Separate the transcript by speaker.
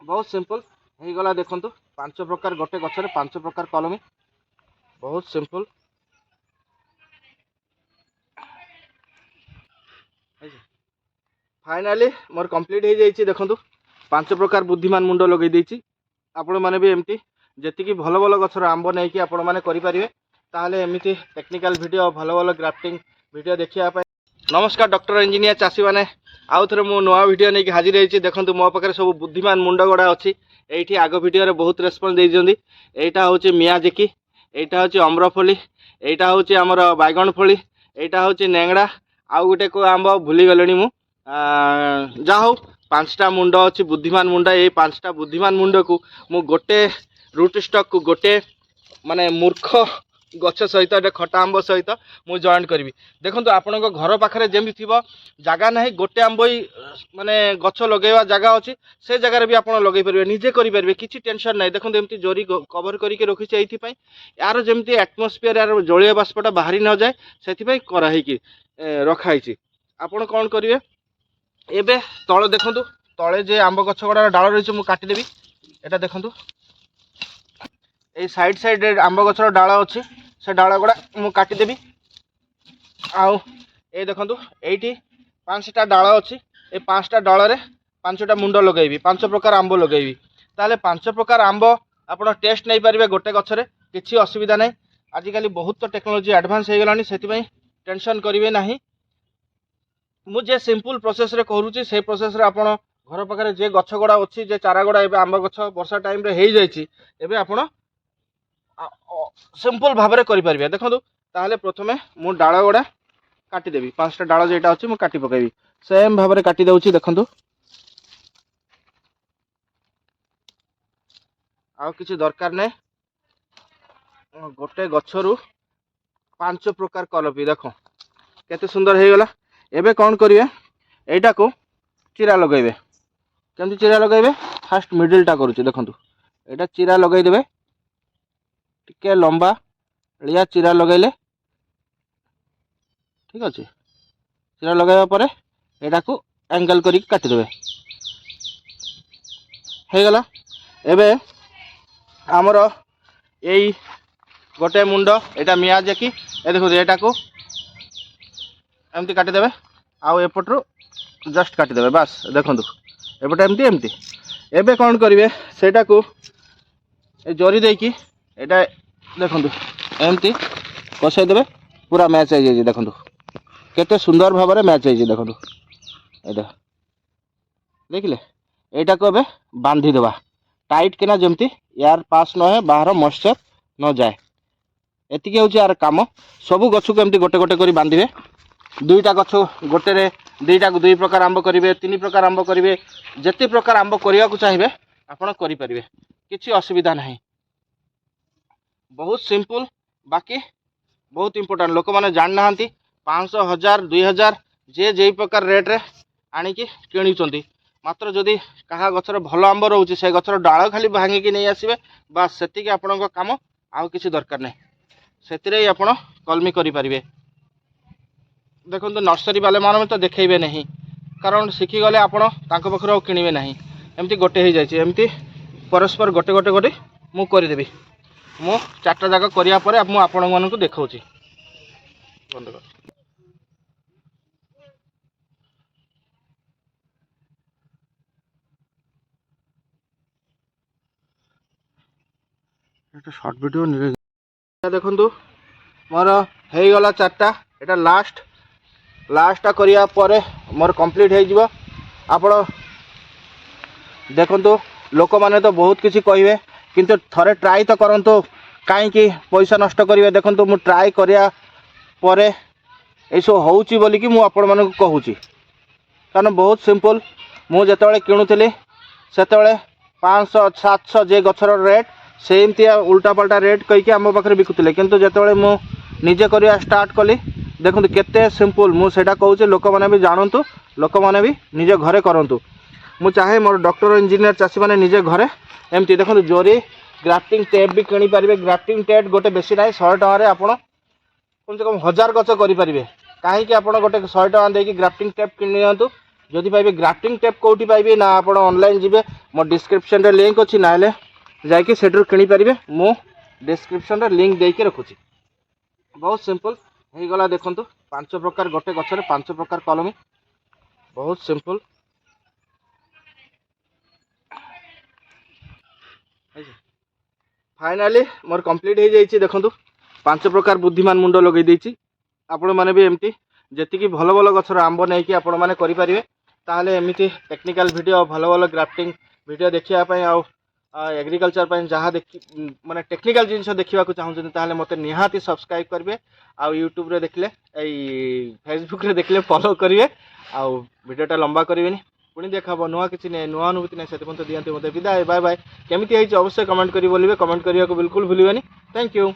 Speaker 1: बहुत सिंपल हो गला देखु 5 प्रकार गोटे गचर 5 प्रकार कलमी बहुत सिंपल फाइनाली मोर कंप्लीट हो जाइए देखु 5 प्रकार बुद्धिमान मुंड लगे देछि आपण माने भी एमती जेतिकी भल भल गचर आंब नहीं कि आपण माने करि परिबे ताहले एमिति टेक्निकल वीडियो भल भल ग्राफ्टिंग वीडियो देखिया पाए। नमस्कार डॉक्टर इंजीनियर चाषी मैंने आउ थे मु नुआ वीडियो नहीं हाजिर होती देखो मो पाखे सब बुद्धिमान मुंड गुड़ा अच्छी ये आग वीडियो बहुत रेस्पॉन्स देइछंदी। एटा हूँ मियाजाकी, एटा हूँ अम्रफली, एटा हूँ आमर बैगण फली, एटा हूँ नेंगड़ा आउ गोटे को आंब भूली गले मु जा हूँ 5टा मुंड अच्छी बुद्धिमान मुंड। ये 5टा बुद्धिमान मुंड को मु गोटे रूट स्टॉक को गोटे माने मूर्ख गछ सहित खटा आंब सहित मु जॉइन करी। देखो आपण घर पाखे जमी थी जगह ना गोटे आंब ही माने गछ लगेवा जगह अच्छी से जगह भी आप लगे पारे निजे करेंगे किसी टेंशन ना। देखो एमती जोरी कवर करके रखी ये यार जमी एटमोस्फियर यार जलीय बाष्पटा बाहरी न जाए से कराई रखाई। आपड़ कौन करेंगे एबे तले देखु तले जे आंब गछ गुड़ा डाल रही मुझे काटिदेवी एटा देखु ये साइड साइड आंब गचर डाल अच्छी से डाल गुड़ा मुझे काटिदेवी आउ ये देखु ये 5टा डाल अच्छी ये 5टा डाल में 5टा मुंड लगेबी 5 प्रकार आंब लगेबी ताले 5 प्रकार आंब आप टेस्ट नहीं पारे गोटे गचरे किसी असुविधा नहीं। आजिकल बहुत तो टेक्नोलोजी एडवांस हो गलानी से टेंशन करेंगे ना। मुझे सिंपल प्रोसेस रे करूची से प्रोसेस रे आपण घर पाखे जे गछ गुड़ा अच्छी जे चारा गुड़ा एबे आंब गछ वर्षा टाइम रे हो जाइए एबे आपण सिंपल भाव में करें। देखो ताहले प्रथमे मु डाल गुड़ा काटिदेवी 5टा डाल जेटा अच्छी मुझे काटी पकेबी सेम भाव में काटी दउची। देखो आउ किसी दरकार नहीं गोटे गछरु 5 प्रकार कलपी देखो केते सुंदर हो गला। एबे कौन करिवे एटा को चिरा लगेबे केमती चिरा लगेबे फास्ट मिडिलटा करूची देखो एटा चिरा लगे देबे टिके लंबा लिया चिरा लगेले ठीक अच्छे। चिरा लगाइबा परे एटा को एंगल करी काटिदेबे हो गला। एबे आमर यही गोटे मुंड एटा मियाजाकी ए देखो एटा को एमती काटिदेबे आउ एपटू जस्ट काटिदेबे बास देखो एपटे एमती एमती। एबे कौन करिवे सेटा को जरी देकी एटा देखो एमती कषाई देबे पूरा मैच हो जाए। देखो केते सुंदर भाव में मैच हो देखो एटा देखिले एटा को एबे बांधी देबा टाइट किना जमती यार पास न है बाहर मॉइस्चर न जाए एतिके होची यार काम। सबू गछ को एमती गोटे गोटे करी बांधिबे 2टा गछ गोटे रे 2टा को 2 प्रकार आंब करेंगे 3 प्रकार आंब करेंगे जिते प्रकार आंब करने को चाहिए आपड़ करेंगे किसी असुविधा नहीं। बहुत सिंपल बाकी बहुत इंपोर्टेंट लोक मैंने जान ना 500 1000 2000 जे जे प्रकार रेट रे आणिकी किणुंट मात्र जदि क्या गचर भल आंब रोचे से गचर डाल खाली भांगिकी नहीं आसबे बास से आपण काम आउ किसी दरकार नहीं से आप कलमी करें। देखो नर्सरी वाले मान तो देखेबे नहीं कारण शिखीगले आपण पाखर किणवे ना एमती गोटे हो जाए एमती परस्पर गोटे गोटे गोटे मु करदेवी मु 4टा जाक करापर आपण मानक देखा बंद कर। शॉर्ट वीडियो देखु मोर हो गला 4टा एटा लास्टा करिया परे मोर कंप्लीट हो आप देखु लोक माने तो बहुत किसी कहे किंतु थरे ट्राई तो करंतु कहीं पैसा नष्ट करेंगे। देखो मु ट्राई करिया परे ऐसो होउची बोली कि मु आपण मानक कहूची कारण बहुत सिंपल मु जेतेबेले किणुଥିଲି सेतेबेले 500 700 जे गछर रेट सेमती उल्टा पल्टा रेट कहीकि आम पाखे बिकुले किंतु जेतेबेले मु निजे करिया स्टार्ट कली देखो केते सिंपल मुझे कहूँ लोक मैंने भी जानतु लोक मैंने भी निजे घरे करंतु। मु चाहे मोर डॉक्टर इंजीनियर चाषी मैंने निजे घरे एमती देखो जोरी ग्राफ्टिंग टेप भी किणी पारे। ग्राफ्टिंग टेप गोटे बेसी ना 100 टकर आप कम से कम 1000 गच करेंगे कहीं आप गोटे 100 टका देकी ग्राफ्टिंग टेप किणी नियंतु जदि पाइबे ग्राफ्टिंग टेप कोठी पाइबे ना आपण ऑनलाइन जिबे मो डिस्क्रिप्शन रे लिंक अछि ना हेले जाइके सेठर किनी पारिबे मो डिस्क्रिप्शन रे लिंक देके रखुची बहुत सिंपल हे गला देखंतु 5 प्रकार गोटे गछरे 5 प्रकार कलमी बहुत सिंपल फाइनली मोर कंप्लीट हो जाइए देखंतु 5 प्रकार बुद्धिमान मुंड लगे देछि आपण माने भी एमती जेतिकी भल भल गछर आंब नहीं कि आपण माने करि परिबे ताहले एमिति टेक्निकल वीडियो भल भल ग्राफ्टिंग वीडियो देखिया पई आ एग्रीकल्चर पई जहाँ देखि माने टेक्निकल जिनिस देखिबा को चाहूछन ताहले मते निहाती सब्सक्राइब करबे आ यूट्यूब रे देखले एई फेसबुक रे देखले फॉलो करिवे आ वीडियोटा लंबा करिवेनी पुणी देखा नुआ किसी नहीं नुआ अनुभूति नहीं से दिखाते मत विदाय बाय बाय केमी अवश्य कमेंट करी बोलिए कमेंट करने को बिल्कुल भूलिए थैंक यू।